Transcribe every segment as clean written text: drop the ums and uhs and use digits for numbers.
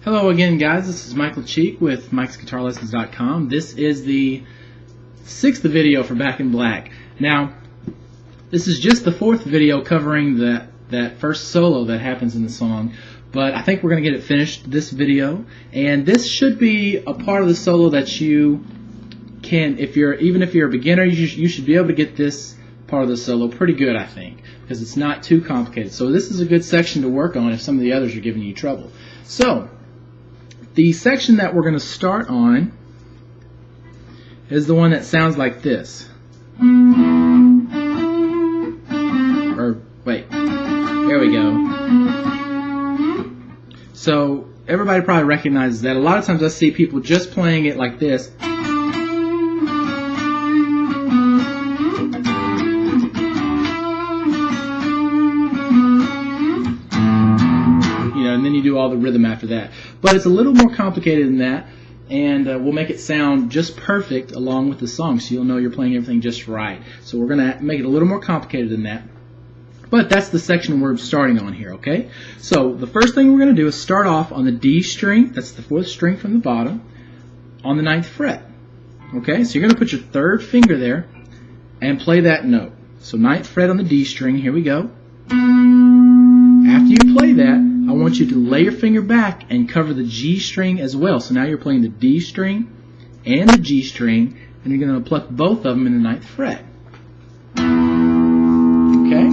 Hello again, guys. This is Michael Cheek with MikesGuitarLessons.com. This is the 6th video for Back in Black. Now, this is just the 4th video covering that first solo that happens in the song, but I think we're going to get it finished this video, and this should be a part of the solo that you can, even if you're a beginner, you should be able to get this part of the solo pretty good, I think, because it's not too complicated. So this is a good section to work on if some of the others are giving you trouble. So the section that we're going to start on is the one that sounds like this. Or, wait, there we go. So everybody probably recognizes that. A lot of times I see people just playing it like this. And then you do all the rhythm after that. But it's a little more complicated than that, and we'll make it sound just perfect along with the song, so you'll know you're playing everything just right. So we're going to make it a little more complicated than that. But that's the section we're starting on here, okay? So the first thing we're going to do is start off on the D string, that's the 4th string from the bottom, on the 9th fret. Okay, so you're going to put your 3rd finger there and play that note. So 9th fret on the D string, here we go. After you play that, I want you to lay your finger back and cover the G string as well. So now you're playing the D string and the G string, and you're going to pluck both of them in the 9th fret. Okay?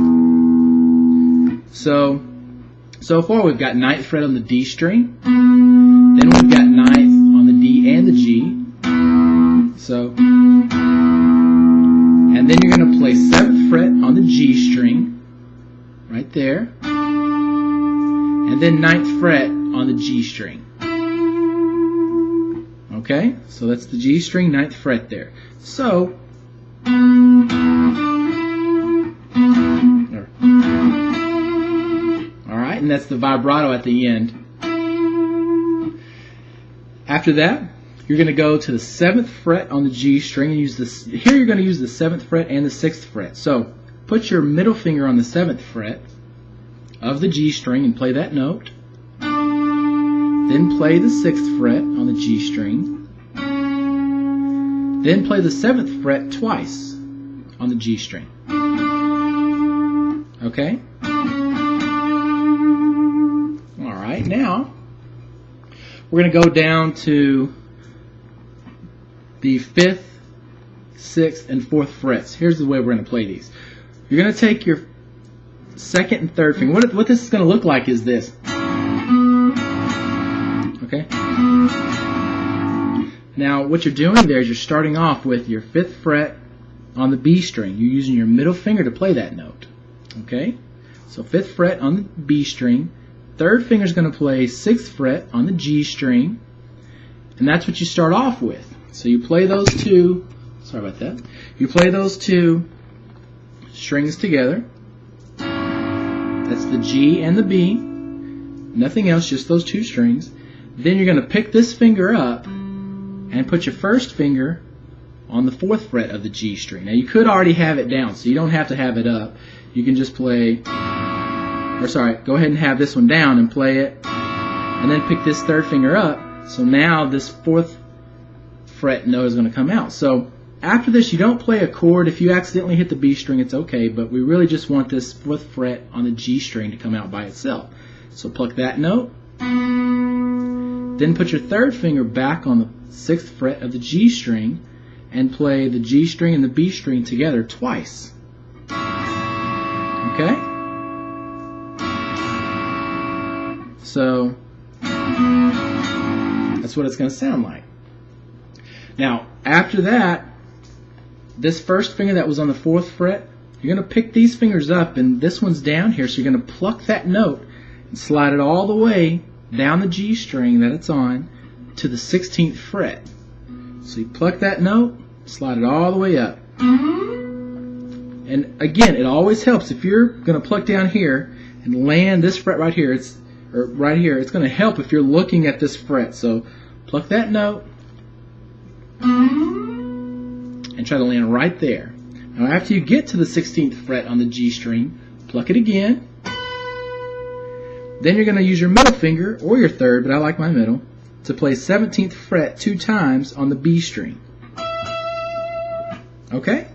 So far we've got 9th fret on the D string, then we've got 9th on the D and the G. And then you're going to play 7th fret on the G string, right there. And then 9th fret on the G string. Okay, so that's the G string, 9th fret there. So, alright, and that's the vibrato at the end. After that, you're going to go to the 7th fret on the G string and use this. Here you're going to use the 7th fret and the 6th fret. So, put your middle finger on the 7th fret of the G string and play that note. Then play the 6th fret on the G string. Then play the 7th fret twice on the G string. Okay? Alright, now we're going to go down to the 5th, 6th, and 4th frets. Here's the way we're going to play these. You're going to take your 2nd and 3rd finger. What this is going to look like is this. Okay? Now, what you're doing there is you're starting off with your 5th fret on the B string. You're using your middle finger to play that note. Okay? So 5th fret on the B string. 3rd finger is going to play 6th fret on the G string. And that's what you start off with. So you play those two, sorry about that. You play those two strings together. That's the G and the B. Nothing else, just those two strings. Then you're going to pick this finger up and put your 1st finger on the 4th fret of the G string. Now you could already have it down, so you don't have to have it up. You can just play, go ahead and have this one down and play it, and then pick this 3rd finger up. So now this 4th fret note is going to come out. So after this, you don't play a chord. If you accidentally hit the B string, it's okay, but we really just want this 4th fret on the G string to come out by itself. So pluck that note, then put your 3rd finger back on the 6th fret of the G string and play the G string and the B string together twice. Okay? So that's what it's going to sound like. Now, after that, this 1st finger that was on the 4th fret, you're going to pick these fingers up, and this one's down here, so you're going to pluck that note and slide it all the way down the G string that it's on to the 16th fret. So you pluck that note, slide it all the way up. And again, it always helps if you're going to pluck down here and land this fret right here. It's going to help if you're looking at this fret. So pluck that note and try to land right there. Now after you get to the 16th fret on the G string, pluck it again, Then you're going to use your middle finger, or your third, but I like my middle, to play 17th fret 2 times on the B string. Okay?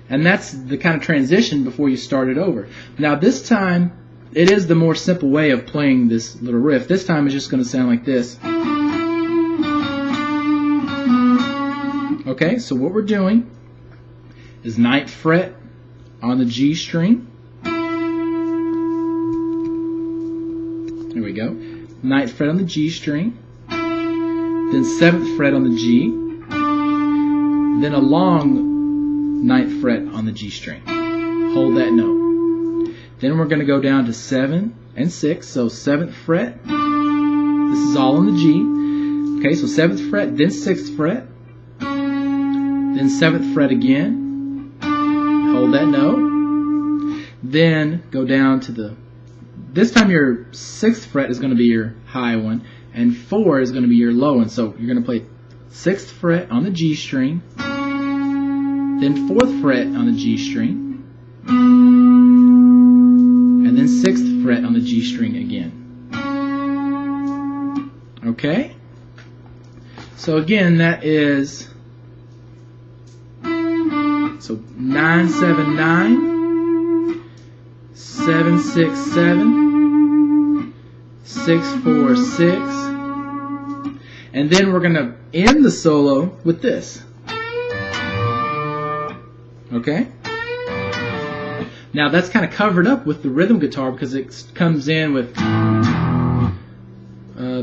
And that's the kind of transition before you start it over. Now this time, it is the more simple way of playing this little riff. This time it's just going to sound like this. Okay, so what we're doing is 9th fret on the G string. There we go. 9th fret on the G string. Then 7th fret on the G. Then a long 9th fret on the G string. Hold that note. Then we're going to go down to 7 and 6. So 7th fret. This is all on the G. Okay, so 7th fret, then 6th fret. Then 7th fret again. Hold that note. Then go down to the... This time your 6th fret is going to be your high one, and 4 is going to be your low one. So you're going to play 6th fret on the G string, then 4th fret on the G string, and then 6th fret on the G string again. Okay? So again, that is... So 9, 7, 9, 7, 6, 7, 6, 4, 6, and then we're going to end the solo with this. Okay? Now that's kind of covered up with the rhythm guitar because it comes in with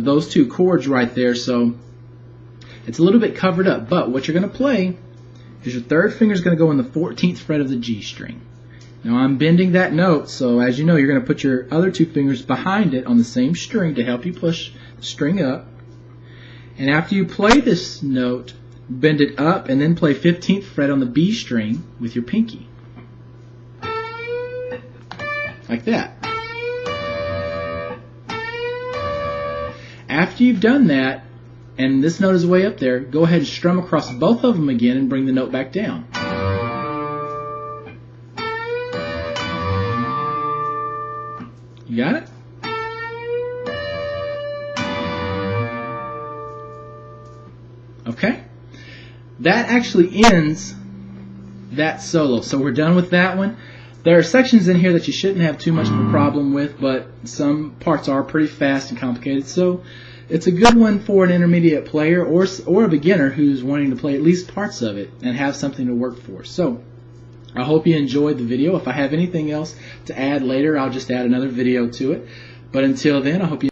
those 2 chords right there, so it's a little bit covered up. But what you're going to play is your third finger is going to go in the 14th fret of the G string. Now I'm bending that note, so as you know, you're going to put your other 2 fingers behind it on the same string to help you push the string up. And after you play this note, bend it up and then play 15th fret on the B string with your pinky. Like that. After you've done that, and this note is way up there, go ahead and strum across both of them again and bring the note back down. You got it? Okay? That actually ends that solo. So we're done with that one. There are sections in here that you shouldn't have too much of a problem with, but some parts are pretty fast and complicated. So it's a good one for an intermediate player or a beginner who's wanting to play at least parts of it and have something to work for. So I hope you enjoyed the video. If I have anything else to add later, I'll just add another video to it. But until then, I hope you